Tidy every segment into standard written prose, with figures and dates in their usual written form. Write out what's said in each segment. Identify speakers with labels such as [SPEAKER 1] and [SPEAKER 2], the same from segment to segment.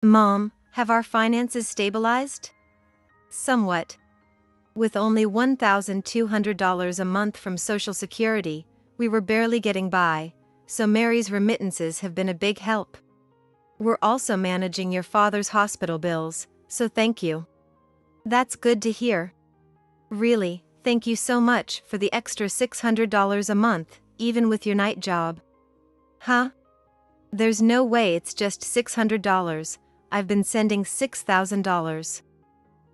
[SPEAKER 1] Mom, have our finances stabilized? Somewhat. With only $1,200 a month from Social Security, we were barely getting by, so Mary's remittances have been a big help. We're also managing your father's hospital bills, so thank you. That's good to hear. Really, thank you so much for the extra $600 a month, even with your night job. Huh? There's no way it's just $600. I've been sending $6,000.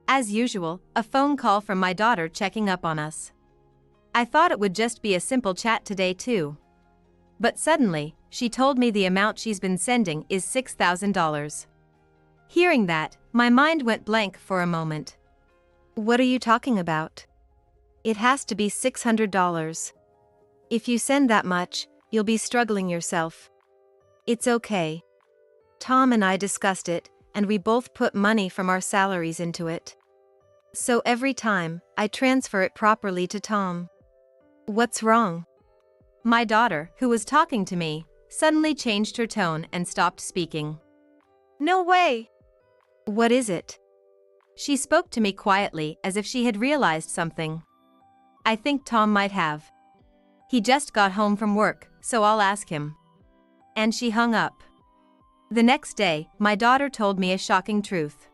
[SPEAKER 1] As usual, a phone call from my daughter checking up on us. I thought it would just be a simple chat today too. But suddenly, she told me the amount she's been sending is $6,000. Hearing that, my mind went blank for a moment. What are you talking about? It has to be $600. If you send that much, you'll be struggling yourself. It's okay. Tom and I discussed it, and we both put money from our salaries into it. So every time, I transfer it properly to Tom. What's wrong? My daughter, who was talking to me, suddenly changed her tone and stopped speaking. No way! What is it? She spoke to me quietly as if she had realized something. I think Tom might have. He just got home from work, so I'll ask him. And she hung up. The next day, my daughter told me a shocking truth.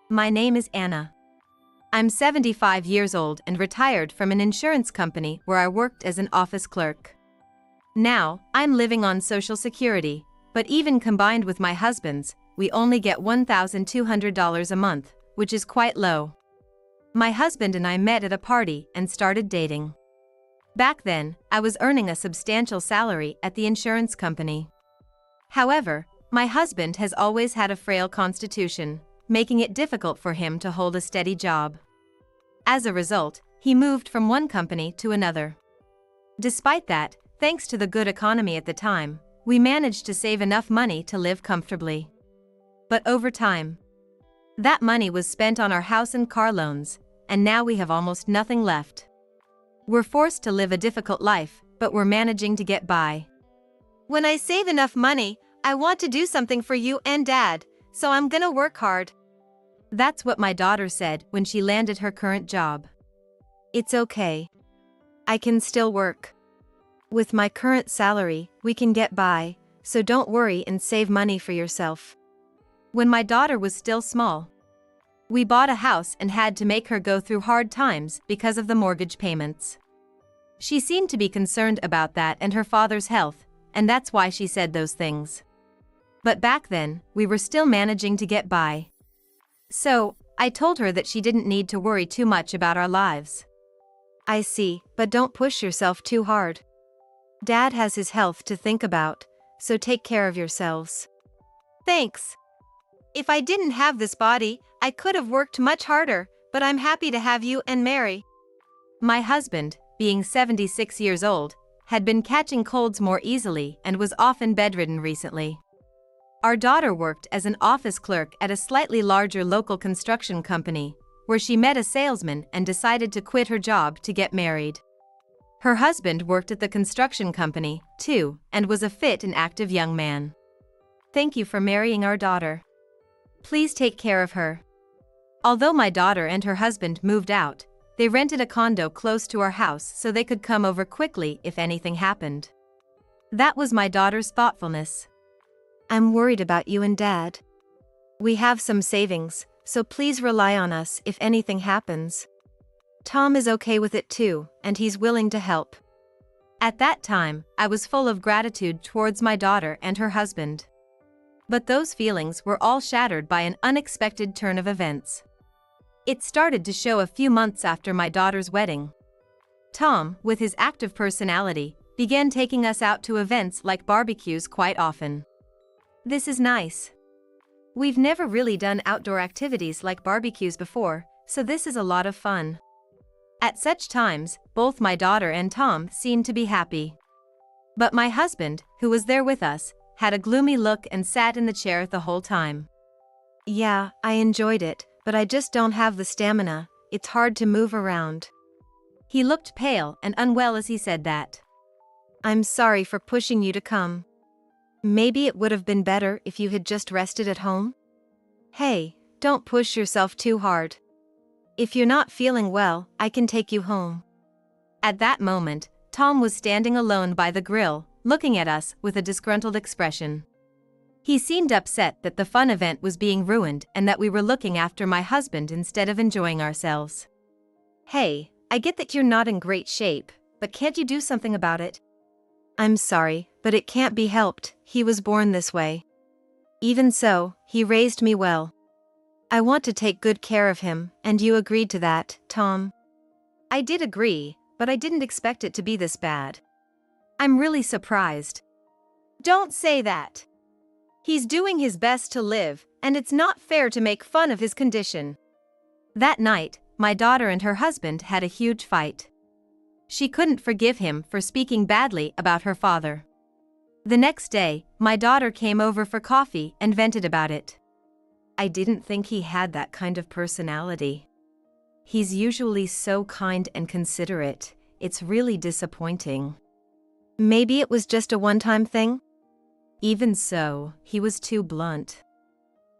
[SPEAKER 1] My name is Anna. I'm 75 years old and retired from an insurance company where I worked as an office clerk. Now, I'm living on Social Security, but even combined with my husband's, we only get $1,200 a month, which is quite low. My husband and I met at a party and started dating. Back then, I was earning a substantial salary at the insurance company. However, my husband has always had a frail constitution, making it difficult for him to hold a steady job. As a result, he moved from one company to another. Despite that, thanks to the good economy at the time, we managed to save enough money to live comfortably. But over time, that money was spent on our house and car loans, and now we have almost nothing left. We're forced to live a difficult life, but we're managing to get by. When I save enough money, I want to do something for you and Dad, so I'm gonna work hard. That's what my daughter said when she landed her current job. It's okay. I can still work. With my current salary, we can get by, so don't worry and save money for yourself. When my daughter was still small, we bought a house and had to make her go through hard times because of the mortgage payments. She seemed to be concerned about that and her father's health, and that's why she said those things. But back then, we were still managing to get by. So, I told her that she didn't need to worry too much about our lives. I see, but don't push yourself too hard. Dad has his health to think about, so take care of yourselves. Thanks. If I didn't have this body, I could have worked much harder, but I'm happy to have you and Mary. My husband, being 76 years old, had been catching colds more easily and was often bedridden recently. Our daughter worked as an office clerk at a slightly larger local construction company, where she met a salesman and decided to quit her job to get married. Her husband worked at the construction company, too, and was a fit and active young man. Thank you for marrying our daughter. Please take care of her. Although my daughter and her husband moved out, they rented a condo close to our house so they could come over quickly if anything happened. That was my daughter's thoughtfulness. I'm worried about you and Dad. We have some savings, so please rely on us if anything happens. Tom is okay with it too, and he's willing to help. At that time, I was full of gratitude towards my daughter and her husband. But those feelings were all shattered by an unexpected turn of events. It started to show a few months after my daughter's wedding. Tom, with his active personality, began taking us out to events like barbecues quite often. This is nice. We've never really done outdoor activities like barbecues before, so this is a lot of fun. At such times, both my daughter and Tom seemed to be happy. But my husband, who was there with us, had a gloomy look and sat in the chair the whole time. Yeah, I enjoyed it, but I just don't have the stamina. It's hard to move around. He looked pale and unwell as he said that. I'm sorry for pushing you to come. Maybe it would have been better if you had just rested at home? Hey, don't push yourself too hard. If you're not feeling well, I can take you home. At that moment, Tom was standing alone by the grill, looking at us with a disgruntled expression. He seemed upset that the fun event was being ruined and that we were looking after my husband instead of enjoying ourselves. Hey, I get that you're not in great shape, but can't you do something about it? I'm sorry, but it can't be helped, he was born this way. Even so, he raised me well. I want to take good care of him, and you agreed to that, Tom. I did agree, but I didn't expect it to be this bad. I'm really surprised. Don't say that. He's doing his best to live, and it's not fair to make fun of his condition. That night, my daughter and her husband had a huge fight. She couldn't forgive him for speaking badly about her father. The next day, my daughter came over for coffee and vented about it. I didn't think he had that kind of personality. He's usually so kind and considerate, it's really disappointing. Maybe it was just a one-time thing? Even so, he was too blunt.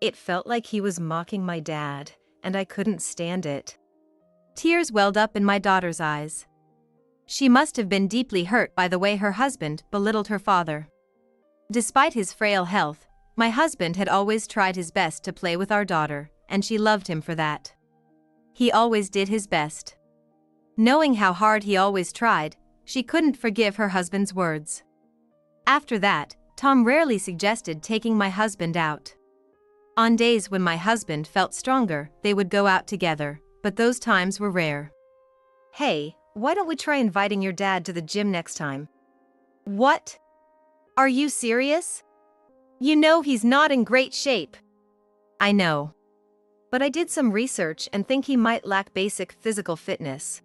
[SPEAKER 1] It felt like he was mocking my dad, and I couldn't stand it. Tears welled up in my daughter's eyes. She must have been deeply hurt by the way her husband belittled her father. Despite his frail health, my husband had always tried his best to play with our daughter, and she loved him for that. He always did his best. Knowing how hard he always tried, she couldn't forgive her husband's words. After that, Tom rarely suggested taking my husband out. On days when my husband felt stronger, they would go out together, but those times were rare. Hey, why don't we try inviting your dad to the gym next time? What? Are you serious? You know he's not in great shape. I know. But I did some research and think he might lack basic physical fitness.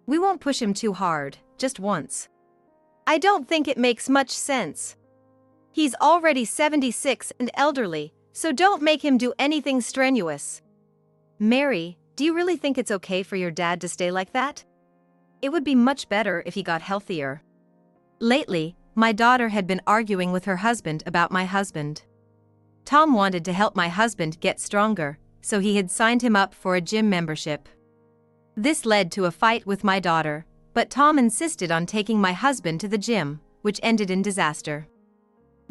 [SPEAKER 1] We won't push him too hard, just once. I don't think it makes much sense. He's already 76 and elderly, so don't make him do anything strenuous. Mary, do you really think it's okay for your dad to stay like that? It would be much better if he got healthier. Lately, my daughter had been arguing with her husband about my husband. Tom wanted to help my husband get stronger, so he had signed him up for a gym membership. This led to a fight with my daughter, but Tom insisted on taking my husband to the gym, which ended in disaster.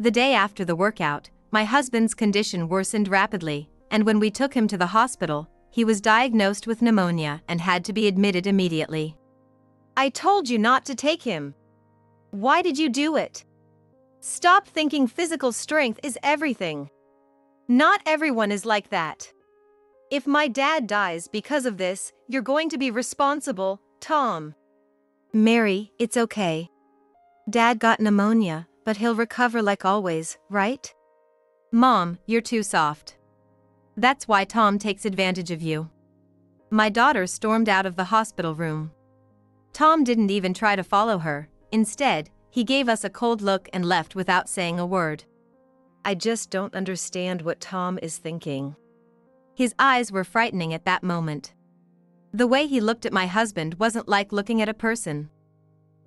[SPEAKER 1] The day after the workout, my husband's condition worsened rapidly, and when we took him to the hospital, he was diagnosed with pneumonia and had to be admitted immediately. I told you not to take him. Why did you do it? Stop thinking physical strength is everything. Not everyone is like that. If my dad dies because of this, you're going to be responsible, Tom. Mary, it's okay. Dad got pneumonia, but he'll recover like always, right? Mom, you're too soft. That's why Tom takes advantage of you. My daughter stormed out of the hospital room. Tom didn't even try to follow her. Instead, he gave us a cold look and left without saying a word. I just don't understand what Tom is thinking. His eyes were frightening at that moment. The way he looked at my husband wasn't like looking at a person.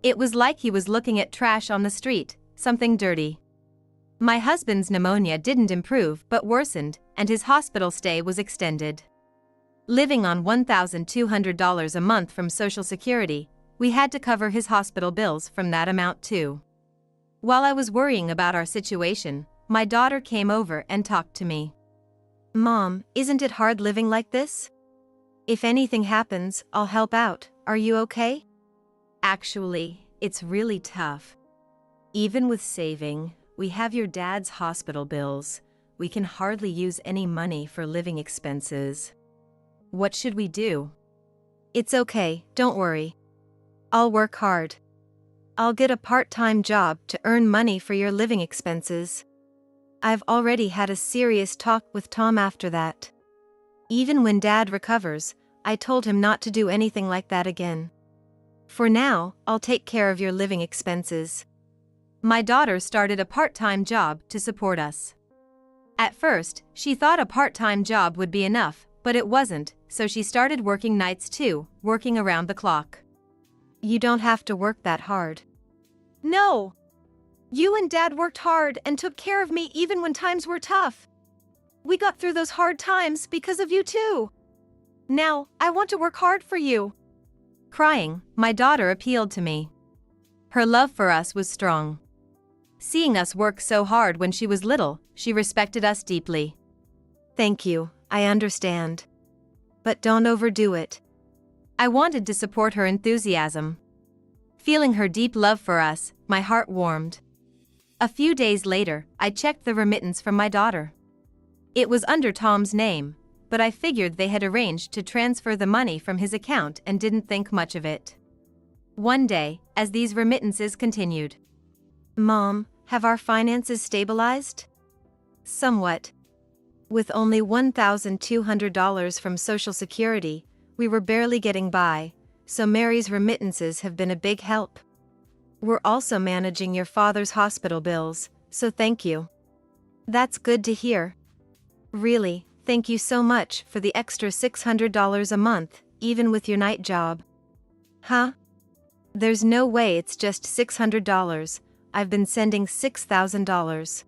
[SPEAKER 1] It was like he was looking at trash on the street, something dirty. My husband's pneumonia didn't improve but worsened, and his hospital stay was extended. Living on $1,200 a month from Social Security, we had to cover his hospital bills from that amount too. While I was worrying about our situation, my daughter came over and talked to me. Mom, isn't it hard living like this? If anything happens, I'll help out. Are you okay? Actually, it's really tough. Even with saving, we have your dad's hospital bills. We can hardly use any money for living expenses. What should we do? It's okay, don't worry. I'll work hard. I'll get a part-time job to earn money for your living expenses. I've already had a serious talk with Tom after that. Even when Dad recovers, I told him not to do anything like that again. For now, I'll take care of your living expenses. My daughter started a part-time job to support us. At first, she thought a part-time job would be enough, but it wasn't, so she started working nights too, working around the clock. You don't have to work that hard. No! You and Dad worked hard and took care of me even when times were tough. We got through those hard times because of you too. Now, I want to work hard for you." Crying, my daughter appealed to me. Her love for us was strong. Seeing us work so hard when she was little, she respected us deeply. "Thank you, I understand. But don't overdo it." I wanted to support her enthusiasm. Feeling her deep love for us, my heart warmed. A few days later, I checked the remittance from my daughter. It was under Tom's name, but I figured they had arranged to transfer the money from his account and didn't think much of it. One day, as these remittances continued, "Mom, have our finances stabilized?" "Somewhat. With only $1,200 from Social Security, we were barely getting by, so Mary's remittances have been a big help. We're also managing your father's hospital bills, so thank you." "That's good to hear. Really, thank you so much for the extra $600 a month, even with your night job." "Huh? There's no way it's just $600. I've been sending $6,000.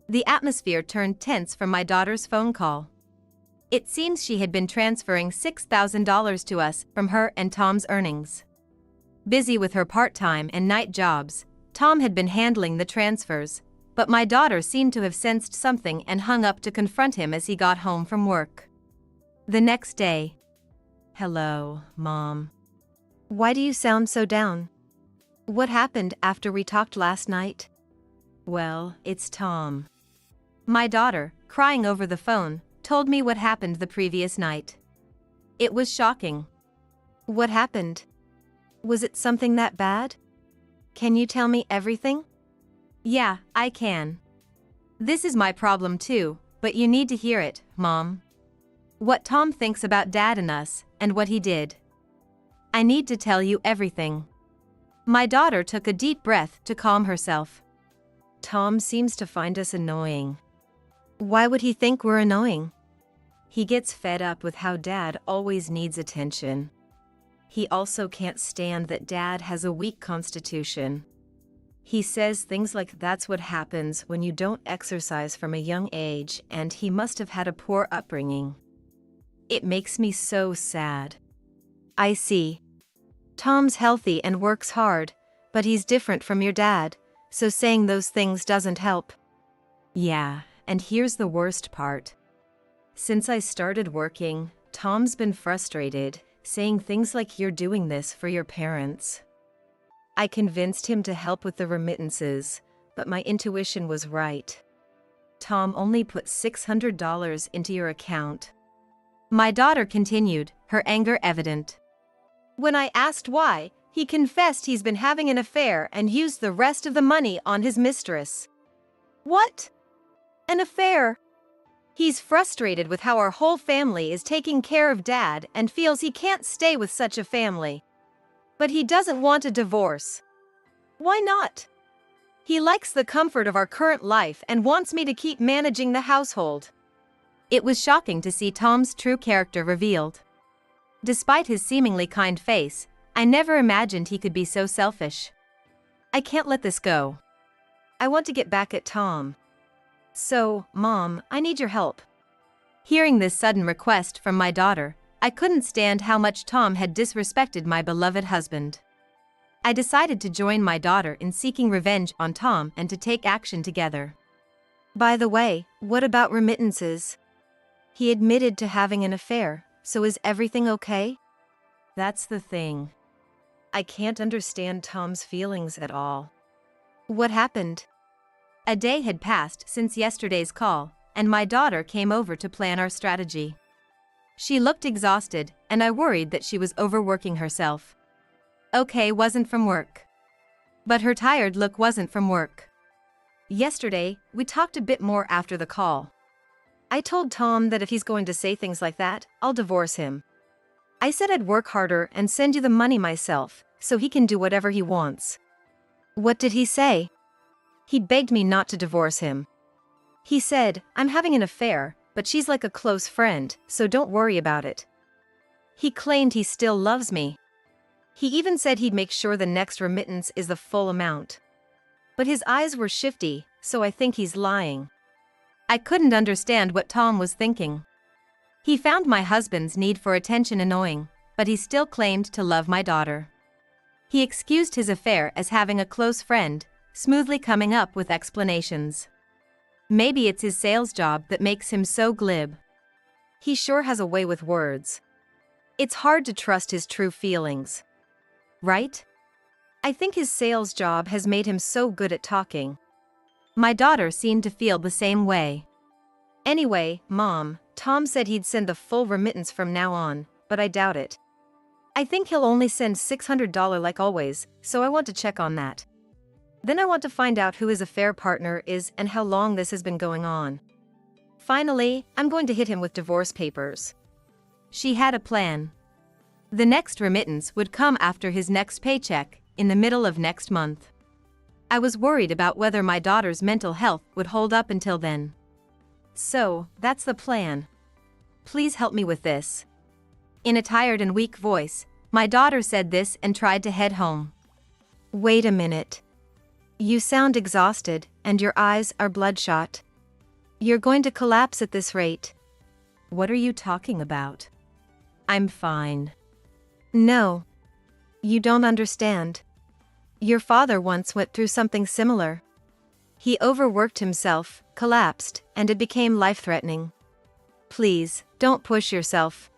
[SPEAKER 1] The atmosphere turned tense from my daughter's phone call. It seems she had been transferring $6,000 to us from her and Tom's earnings. Busy with her part-time and night jobs, Tom had been handling the transfers, but my daughter seemed to have sensed something and hung up to confront him as he got home from work. The next day. "Hello, Mom. Why do you sound so down? What happened after we talked last night?" "Well, it's Tom." My daughter, crying over the phone, told me what happened the previous night. It was shocking. "What happened? Was it something that bad? Can you tell me everything?" "Yeah, I can. This is my problem too, but you need to hear it, Mom. What Tom thinks about Dad and us, and what he did. I need to tell you everything." My daughter took a deep breath to calm herself. "Tom seems to find us annoying." "Why would he think we're annoying?" "He gets fed up with how Dad always needs attention. He also can't stand that Dad has a weak constitution. He says things like that's what happens when you don't exercise from a young age, and he must have had a poor upbringing. It makes me so sad." "I see. Tom's healthy and works hard, but he's different from your dad, so saying those things doesn't help." "Yeah, and here's the worst part. Since I started working, Tom's been frustrated, saying things like you're doing this for your parents. I convinced him to help with the remittances, but my intuition was right. Tom only put $600 into your account." My daughter continued, her anger evident. "When I asked why, he confessed he's been having an affair and used the rest of the money on his mistress." "What? An affair?" "He's frustrated with how our whole family is taking care of Dad and feels he can't stay with such a family. But he doesn't want a divorce." "Why not?" "He likes the comfort of our current life and wants me to keep managing the household." It was shocking to see Tom's true character revealed. Despite his seemingly kind face, I never imagined he could be so selfish. I can't let this go. I want to get back at Tom. So, Mom, I need your help. Hearing this sudden request from my daughter, I couldn't stand how much Tom had disrespected my beloved husband. I decided to join my daughter in seeking revenge on Tom and to take action together. "By the way, what about remittances? He admitted to having an affair, so is everything okay?" "That's the thing. I can't understand Tom's feelings at all." "What happened?" A day had passed since yesterday's call, and my daughter came over to plan our strategy. She looked exhausted, and I worried that she was overworking herself. Okay, wasn't from work. But her tired look wasn't from work. Yesterday, we talked a bit more after the call. I told Tom that if he's going to say things like that, I'll divorce him. I said I'd work harder and send you the money myself, so he can do whatever he wants. What did he say? He begged me not to divorce him. He said, "I'm having an affair, but she's like a close friend, so don't worry about it." He claimed he still loves me. He even said he'd make sure the next remittance is the full amount. But his eyes were shifty, so I think he's lying. I couldn't understand what Tom was thinking. He found my husband's need for attention annoying, but he still claimed to love my daughter. He excused his affair as having a close friend, smoothly coming up with explanations. Maybe it's his sales job that makes him so glib. He sure has a way with words. It's hard to trust his true feelings. Right? I think his sales job has made him so good at talking. My daughter seemed to feel the same way. Anyway, Mom, Tom said he'd send the full remittance from now on, but I doubt it. I think he'll only send $600 like always, so I want to check on that. Then I want to find out who his affair partner is and how long this has been going on. Finally, I'm going to hit him with divorce papers. She had a plan. The next remittance would come after his next paycheck, in the middle of next month. I was worried about whether my daughter's mental health would hold up until then. So, that's the plan. Please help me with this. In a tired and weak voice, my daughter said this and tried to head home. Wait a minute. You sound exhausted, and your eyes are bloodshot. You're going to collapse at this rate. What are you talking about? I'm fine. No. You don't understand. Your father once went through something similar. He overworked himself, collapsed, and it became life-threatening. Please, don't push yourself.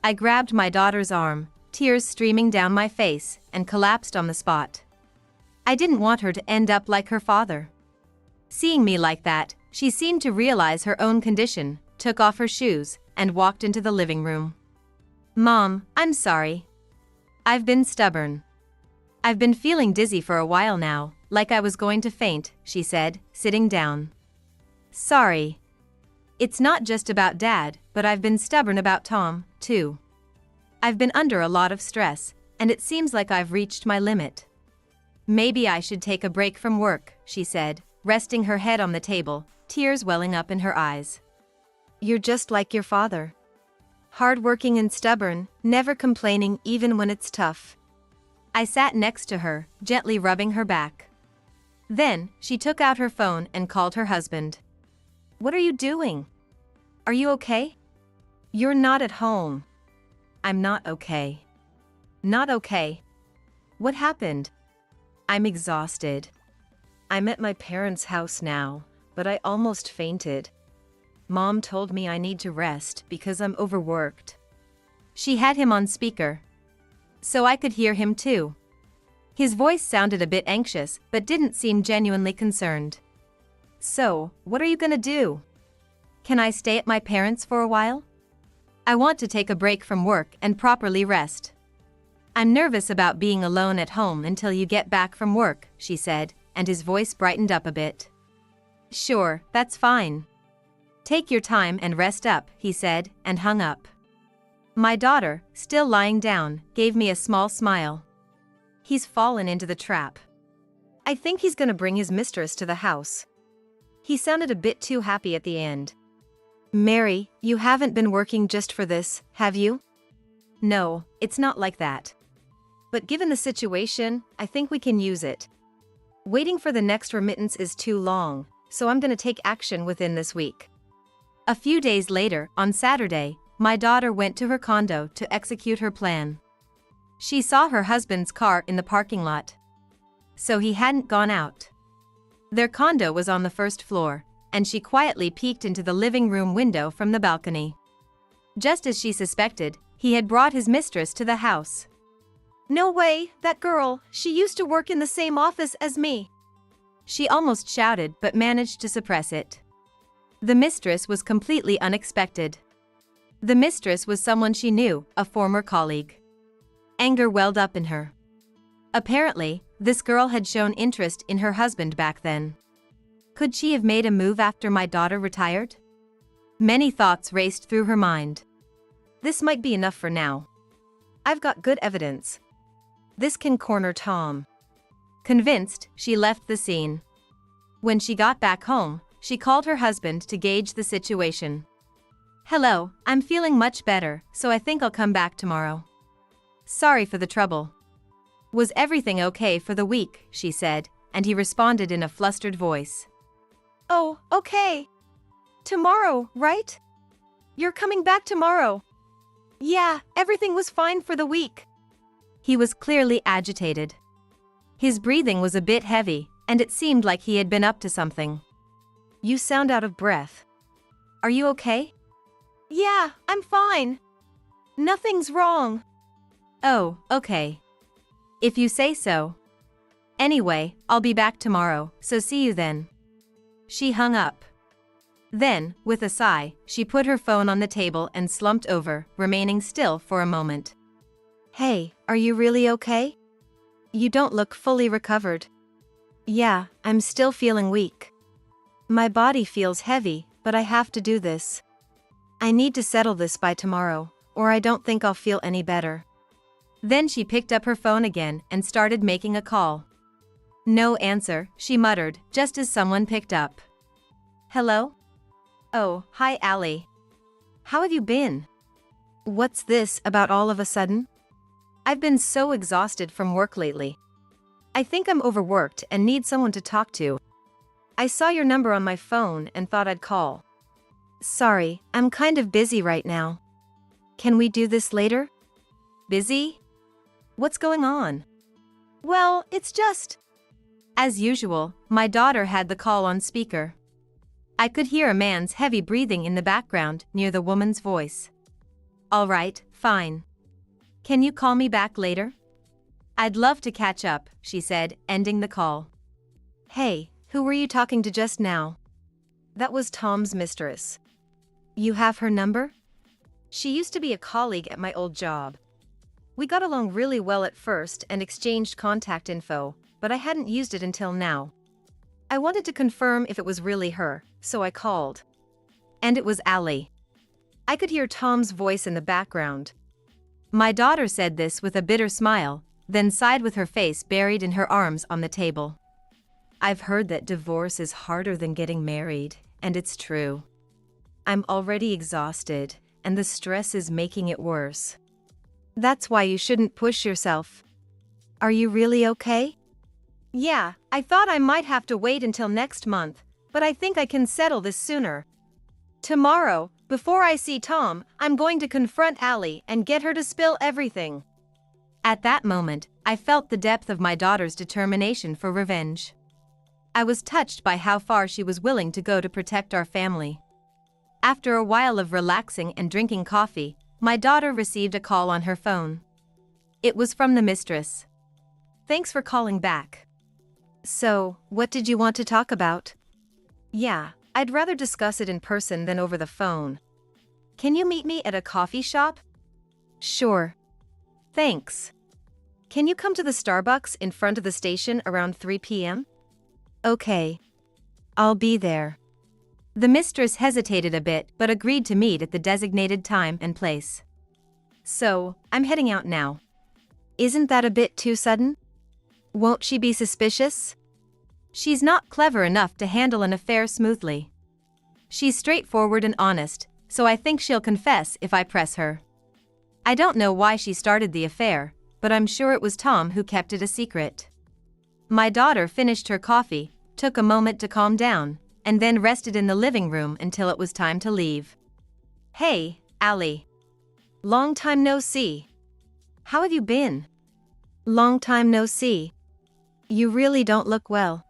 [SPEAKER 1] I grabbed my daughter's arm, tears streaming down my face, and collapsed on the spot. I didn't want her to end up like her father. Seeing me like that, she seemed to realize her own condition, took off her shoes, and walked into the living room. Mom, I'm sorry. I've been stubborn. I've been feeling dizzy for a while now, like I was going to faint, she said, sitting down. Sorry. It's not just about Dad, but I've been stubborn about Tom, too. I've been under a lot of stress, and it seems like I've reached my limit. Maybe I should take a break from work, she said, resting her head on the table, tears welling up in her eyes. You're just like your father. Hardworking and stubborn, never complaining even when it's tough. I sat next to her, gently rubbing her back. Then, she took out her phone and called her husband. What are you doing? Are you okay? You're not at home. I'm not okay. Not okay. What happened? I'm exhausted. I'm at my parents' house now, but I almost fainted. Mom told me I need to rest because I'm overworked. She had him on speaker, so I could hear him too. His voice sounded a bit anxious, but didn't seem genuinely concerned. So, what are you gonna do? Can I stay at my parents' for a while? I want to take a break from work and properly rest. I'm nervous about being alone at home until you get back from work, she said, and his voice brightened up a bit. Sure, that's fine. Take your time and rest up, he said, and hung up. My daughter, still lying down, gave me a small smile. He's fallen into the trap. I think he's gonna bring his mistress to the house. He sounded a bit too happy at the end. Mary, you haven't been working just for this, have you? No, it's not like that. But given the situation, I think we can use it. Waiting for the next remittance is too long, so I'm gonna take action within this week. A few days later, on Saturday, my daughter went to her condo to execute her plan. She saw her husband's car in the parking lot. So he hadn't gone out. Their condo was on the first floor, and she quietly peeked into the living room window from the balcony. Just as she suspected, he had brought his mistress to the house. No way, that girl, she used to work in the same office as me. She almost shouted but managed to suppress it. The mistress was completely unexpected. The mistress was someone she knew, a former colleague. Anger welled up in her. Apparently, this girl had shown interest in her husband back then. Could she have made a move after my daughter retired? Many thoughts raced through her mind. This might be enough for now. I've got good evidence. This can corner Tom. Convinced, she left the scene. When she got back home, she called her husband to gauge the situation. Hello, I'm feeling much better, so I think I'll come back tomorrow. Sorry for the trouble. Was everything okay for the week, she said, and he responded in a flustered voice. Oh, okay. Tomorrow, right? You're coming back tomorrow. Yeah, everything was fine for the week. He was clearly agitated. His breathing was a bit heavy, and it seemed like he had been up to something. You sound out of breath. Are you okay? Yeah, I'm fine. Nothing's wrong. Oh, okay. If you say so. Anyway, I'll be back tomorrow, so see you then. She hung up. Then, with a sigh, she put her phone on the table and slumped over, remaining still for a moment. Hey, are you really okay? You don't look fully recovered. Yeah, I'm still feeling weak. My body feels heavy, but I have to do this. I need to settle this by tomorrow, or I don't think I'll feel any better. Then she picked up her phone again and started making a call. No answer, she muttered, just as someone picked up. Hello? Oh, hi Allie. How have you been? What's this about all of a sudden? I've been so exhausted from work lately. I think I'm overworked and need someone to talk to. I saw your number on my phone and thought I'd call. Sorry, I'm kind of busy right now. Can we do this later? Busy? What's going on? Well, it's just... As usual, my daughter had the call on speaker. I could hear a man's heavy breathing in the background near the woman's voice. All right, fine. Can you call me back later? I'd love to catch up, she said, ending the call. Hey, who were you talking to just now? That was Tom's mistress. You have her number? She used to be a colleague at my old job. We got along really well at first and exchanged contact info, but I hadn't used it until now. I wanted to confirm if it was really her, so I called. And it was Allie. I could hear Tom's voice in the background. My daughter said this with a bitter smile, then sighed with her face buried in her arms on the table. I've heard that divorce is harder than getting married, and it's true. I'm already exhausted, and the stress is making it worse. That's why you shouldn't push yourself. Are you really okay? Yeah, I thought I might have to wait until next month, but I think I can settle this sooner. Tomorrow, before I see Tom, I'm going to confront Allie and get her to spill everything. At that moment, I felt the depth of my daughter's determination for revenge. I was touched by how far she was willing to go to protect our family. After a while of relaxing and drinking coffee, my daughter received a call on her phone. It was from the mistress. Thanks for calling back. So, what did you want to talk about? Yeah, I'd rather discuss it in person than over the phone. Can you meet me at a coffee shop? Sure. Thanks. Can you come to the Starbucks in front of the station around 3 p.m.? Okay. I'll be there. The mistress hesitated a bit but agreed to meet at the designated time and place. So, I'm heading out now. Isn't that a bit too sudden? Won't she be suspicious? She's not clever enough to handle an affair smoothly. She's straightforward and honest, so I think she'll confess if I press her. I don't know why she started the affair, but I'm sure it was Tom who kept it a secret. My daughter finished her coffee, took a moment to calm down, and then rested in the living room until it was time to leave. Hey, Allie. Long time no see. How have you been? Long time no see. You really don't look well.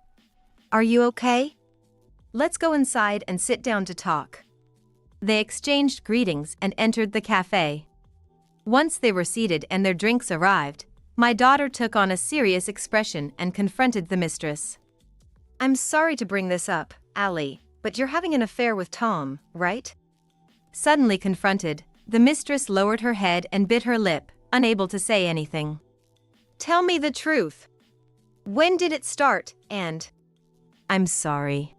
[SPEAKER 1] Are you okay? Let's go inside and sit down to talk. They exchanged greetings and entered the cafe. Once they were seated and their drinks arrived, my daughter took on a serious expression and confronted the mistress. I'm sorry to bring this up, Allie, but you're having an affair with Tom, right? Suddenly confronted, the mistress lowered her head and bit her lip, unable to say anything. Tell me the truth. When did it start, and... I'm sorry.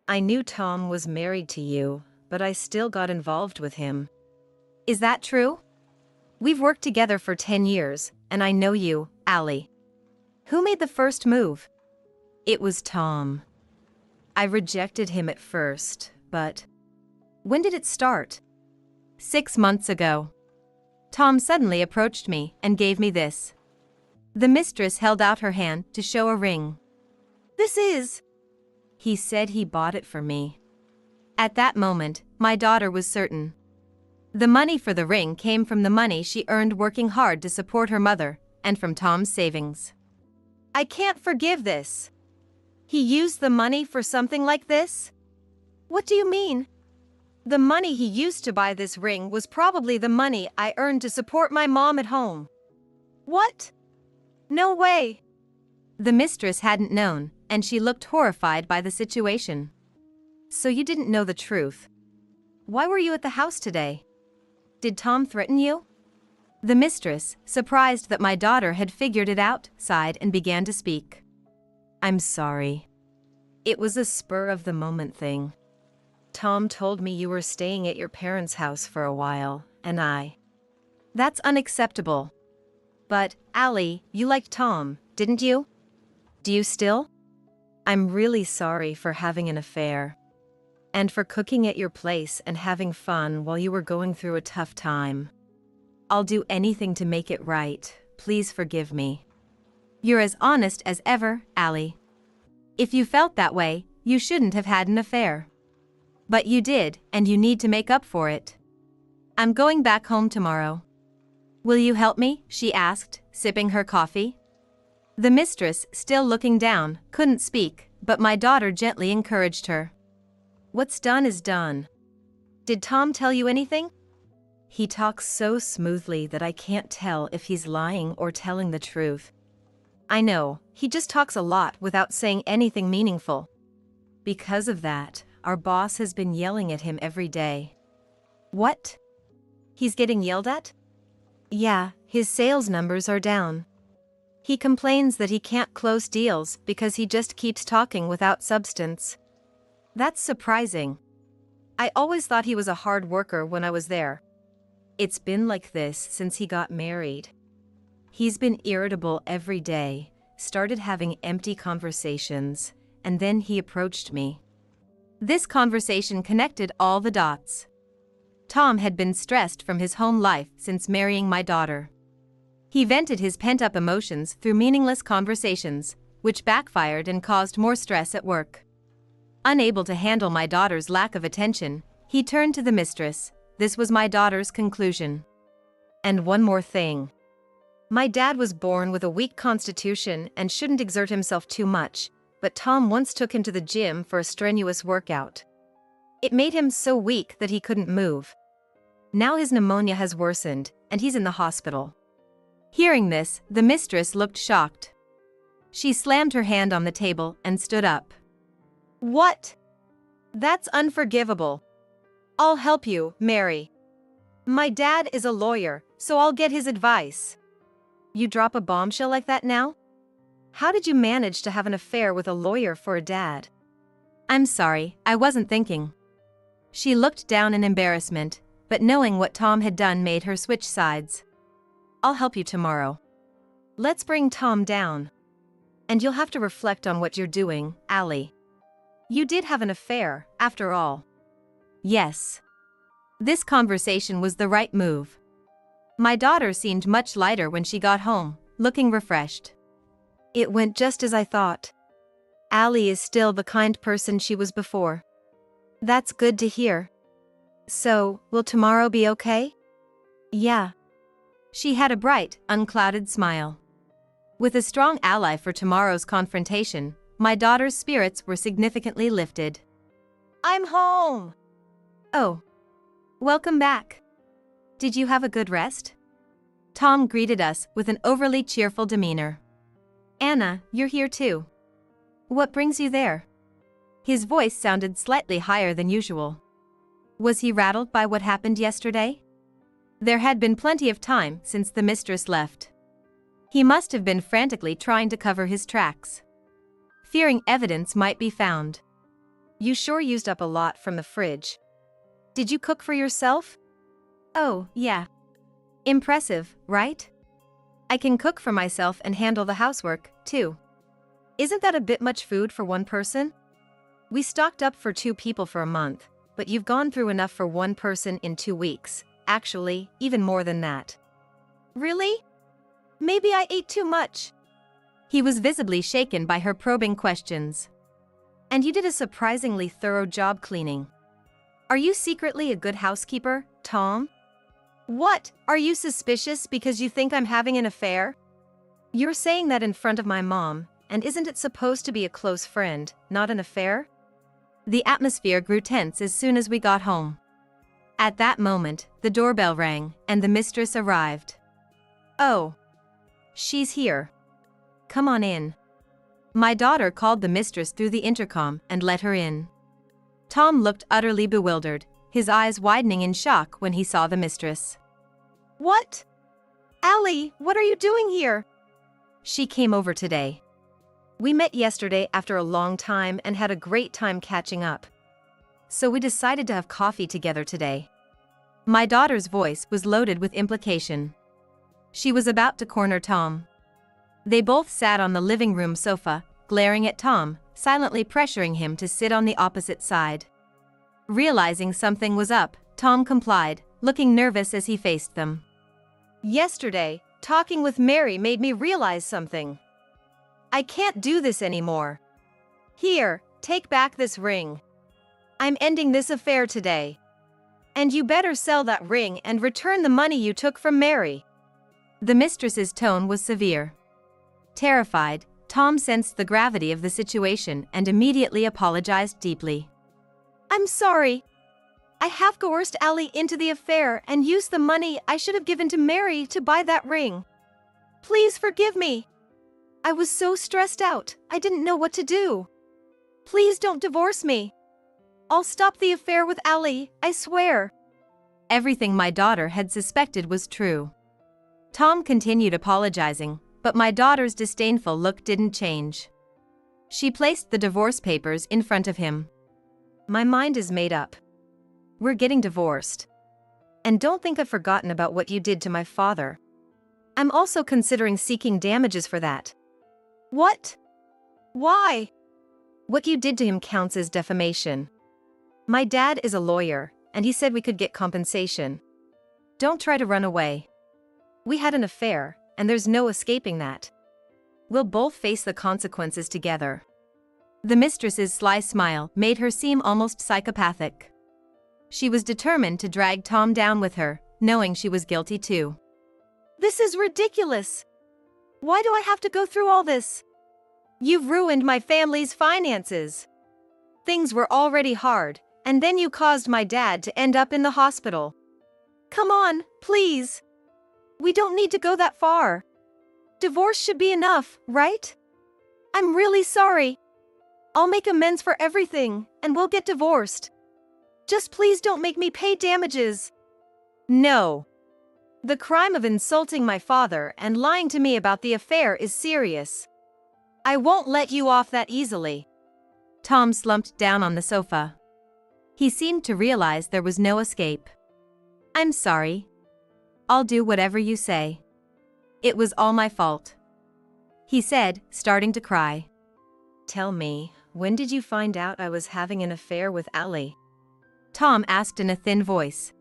[SPEAKER 1] I knew Tom was married to you, but I still got involved with him. Is that true? We've worked together for 10 years, and I know you, Allie. Who made the first move? It was Tom. I rejected him at first, but... When did it start? 6 months ago. Tom suddenly approached me and gave me this. The mistress held out her hand to show a ring. This is... He said he bought it for me. At that moment, my daughter was certain. The money for the ring came from the money she earned working hard to support her mother, and from Tom's savings. I can't forgive this. He used the money for something like this? What do you mean? The money he used to buy this ring was probably the money I earned to support my mom at home. What? No way. The mistress hadn't known, and she looked horrified by the situation. So you didn't know the truth. Why were you at the house today? Did Tom threaten you? The mistress, surprised that my daughter had figured it out, sighed and began to speak. I'm sorry. It was a spur-of-the-moment thing. Tom told me you were staying at your parents' house for a while, and That's unacceptable. But, Allie, you liked Tom, didn't you? Do you still? I'm really sorry for having an affair. And for cooking at your place and having fun while you were going through a tough time. I'll do anything to make it right, please forgive me. You're as honest as ever, Allie. If you felt that way, you shouldn't have had an affair. But you did, and you need to make up for it. I'm going back home tomorrow. Will you help me? She asked, sipping her coffee. The mistress, still looking down, couldn't speak, but my daughter gently encouraged her. What's done is done. Did Tom tell you anything? He talks so smoothly that I can't tell if he's lying or telling the truth. I know, he just talks a lot without saying anything meaningful. Because of that, our boss has been yelling at him every day. What? He's getting yelled at? Yeah, his sales numbers are down. He complains that he can't close deals because he just keeps talking without substance. That's surprising. I always thought he was a hard worker when I was there. It's been like this since he got married. He's been irritable every day, started having empty conversations, and then he approached me. This conversation connected all the dots. Tom had been stressed from his home life since marrying my daughter. He vented his pent-up emotions through meaningless conversations, which backfired and caused more stress at work. Unable to handle my daughter's lack of attention, he turned to the mistress. This was my daughter's conclusion. And one more thing. My dad was born with a weak constitution and shouldn't exert himself too much, but Tom once took him to the gym for a strenuous workout. It made him so weak that he couldn't move. Now his pneumonia has worsened, and he's in the hospital. Hearing this, the mistress looked shocked. She slammed her hand on the table and stood up. What? That's unforgivable. I'll help you, Mary. My dad is a lawyer, so I'll get his advice. You drop a bombshell like that now? How did you manage to have an affair with a lawyer for a dad? I'm sorry, I wasn't thinking. She looked down in embarrassment, but knowing what Tom had done made her switch sides. I'll help you tomorrow. Let's bring Tom down. And you'll have to reflect on what you're doing, Allie. You did have an affair, after all. Yes. This conversation was the right move. My daughter seemed much lighter when she got home, looking refreshed. It went just as I thought. Allie is still the kind person she was before. That's good to hear. So, will tomorrow be okay? Yeah. She had a bright, unclouded smile. With a strong ally for tomorrow's confrontation, my daughter's spirits were significantly lifted. I'm home! Oh. Welcome back. Did you have a good rest? Tom greeted us with an overly cheerful demeanor. Anna, you're here too. What brings you there? His voice sounded slightly higher than usual. Was he rattled by what happened yesterday? There had been plenty of time since the mistress left. He must have been frantically trying to cover his tracks, fearing evidence might be found. You sure used up a lot from the fridge. Did you cook for yourself? Oh, yeah. Impressive, right? I can cook for myself and handle the housework, too. Isn't that a bit much food for one person? We stocked up for 2 people for a month, but you've gone through enough for 1 person in 2 weeks. Actually, even more than that. Really? Maybe I ate too much. He was visibly shaken by her probing questions. And you did a surprisingly thorough job cleaning. Are you secretly a good housekeeper, Tom? What? Are you suspicious because you think I'm having an affair? You're saying that in front of my mom, and isn't it supposed to be a close friend, not an affair? The atmosphere grew tense as soon as we got home. At that moment, the doorbell rang, and the mistress arrived. Oh. She's here. Come on in. My daughter called the mistress through the intercom and let her in. Tom looked utterly bewildered, his eyes widening in shock when he saw the mistress. What? Allie, what are you doing here? She came over today. We met yesterday after a long time and had a great time catching up. So we decided to have coffee together today. My daughter's voice was loaded with implication. She was about to corner Tom. They both sat on the living room sofa, glaring at Tom, silently pressuring him to sit on the opposite side. Realizing something was up, Tom complied, looking nervous as he faced them. Yesterday, talking with Mary made me realize something. I can't do this anymore. Here, take back this ring. I'm ending this affair today. And you better sell that ring and return the money you took from Mary. The mistress's tone was severe. Terrified, Tom sensed the gravity of the situation and immediately apologized deeply. I'm sorry. I have coerced Allie into the affair and used the money I should have given to Mary to buy that ring. Please forgive me. I was so stressed out, I didn't know what to do. Please don't divorce me. I'll stop the affair with Allie, I swear. Everything my daughter had suspected was true. Tom continued apologizing, but my daughter's disdainful look didn't change. She placed the divorce papers in front of him. My mind is made up. We're getting divorced. And don't think I've forgotten about what you did to my father. I'm also considering seeking damages for that. What? Why? What you did to him counts as defamation. My dad is a lawyer, and he said we could get compensation. Don't try to run away. We had an affair, and there's no escaping that. We'll both face the consequences together. The mistress's sly smile made her seem almost psychopathic. She was determined to drag Tom down with her, knowing she was guilty too. This is ridiculous. Why do I have to go through all this? You've ruined my family's finances. Things were already hard, and then you caused my dad to end up in the hospital. Come on, please. We don't need to go that far. Divorce should be enough, right? I'm really sorry. I'll make amends for everything, and we'll get divorced. Just please don't make me pay damages. No. The crime of insulting my father and lying to me about the affair is serious. I won't let you off that easily. Tom slumped down on the sofa. He seemed to realize there was no escape. I'm sorry. I'll do whatever you say. It was all my fault. He said, starting to cry. Tell me, when did you find out I was having an affair with Allie? Tom asked in a thin voice.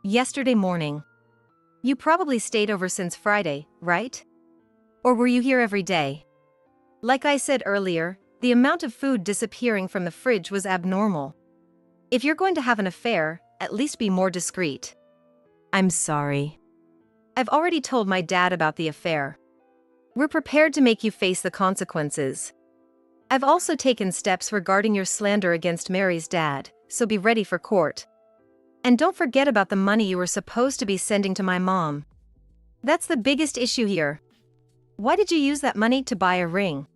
[SPEAKER 1] Yesterday morning. You probably stayed over since Friday, right? Or were you here every day? Like I said earlier, the amount of food disappearing from the fridge was abnormal. If you're going to have an affair, at least be more discreet. I'm sorry. I've already told my dad about the affair. We're prepared to make you face the consequences. I've also taken steps regarding your slander against Mary's dad, so be ready for court. And don't forget about the money you were supposed to be sending to my mom. That's the biggest issue here. Why did you use that money to buy a ring?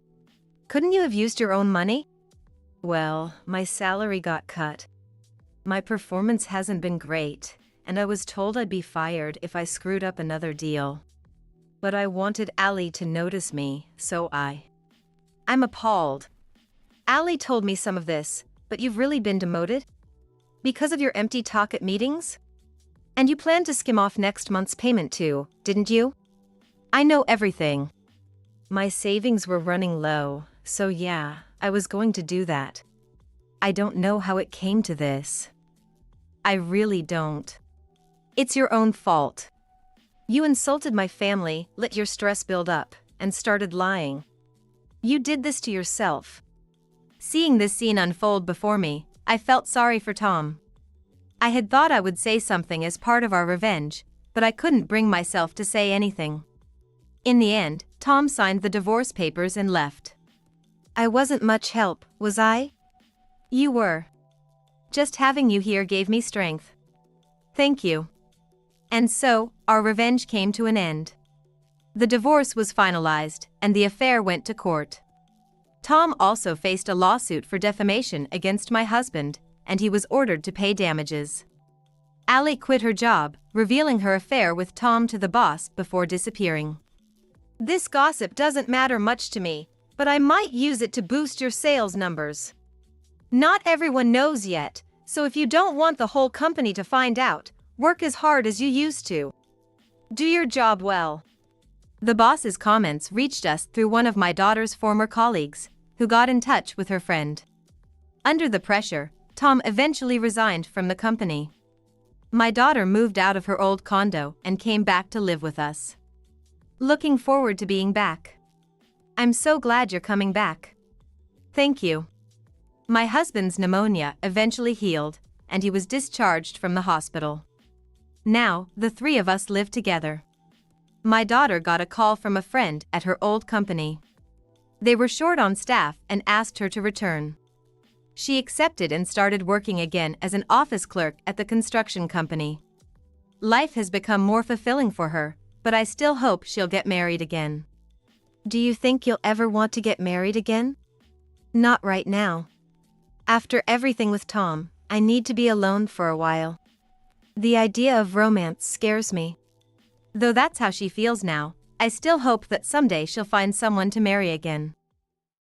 [SPEAKER 1] Couldn't you have used your own money? Well, my salary got cut. My performance hasn't been great, and I was told I'd be fired if I screwed up another deal. But I wanted Allie to notice me, so I'm appalled. Allie told me some of this, but you've really been demoted? Because of your empty talk at meetings? And you planned to skim off next month's payment too, didn't you? I know everything. My savings were running low, so yeah, I was going to do that. I don't know how it came to this. I really don't. It's your own fault. You insulted my family, let your stress build up, and started lying. You did this to yourself. Seeing this scene unfold before me, I felt sorry for Tom. I had thought I would say something as part of our revenge, but I couldn't bring myself to say anything. In the end, Tom signed the divorce papers and left. I wasn't much help, was I? You were. Just having you here gave me strength. Thank you. And so, our revenge came to an end. The divorce was finalized, and the affair went to court. Tom also faced a lawsuit for defamation against my husband, and he was ordered to pay damages. Allie quit her job, revealing her affair with Tom to the boss before disappearing. This gossip doesn't matter much to me, but I might use it to boost your sales numbers. Not everyone knows yet, so if you don't want the whole company to find out, work as hard as you used to. Do your job well. The boss's comments reached us through one of my daughter's former colleagues, who got in touch with her friend. Under the pressure, Tom eventually resigned from the company. My daughter moved out of her old condo and came back to live with us. Looking forward to being back. I'm so glad you're coming back. Thank you. My husband's pneumonia eventually healed, and he was discharged from the hospital. Now, the three of us live together. My daughter got a call from a friend at her old company. They were short on staff and asked her to return. She accepted and started working again as an office clerk at the construction company. Life has become more fulfilling for her, but I still hope she'll get married again. Do you think you'll ever want to get married again? Not right now. After everything with Tom, I need to be alone for a while. The idea of romance scares me. Though that's how she feels now, I still hope that someday she'll find someone to marry again.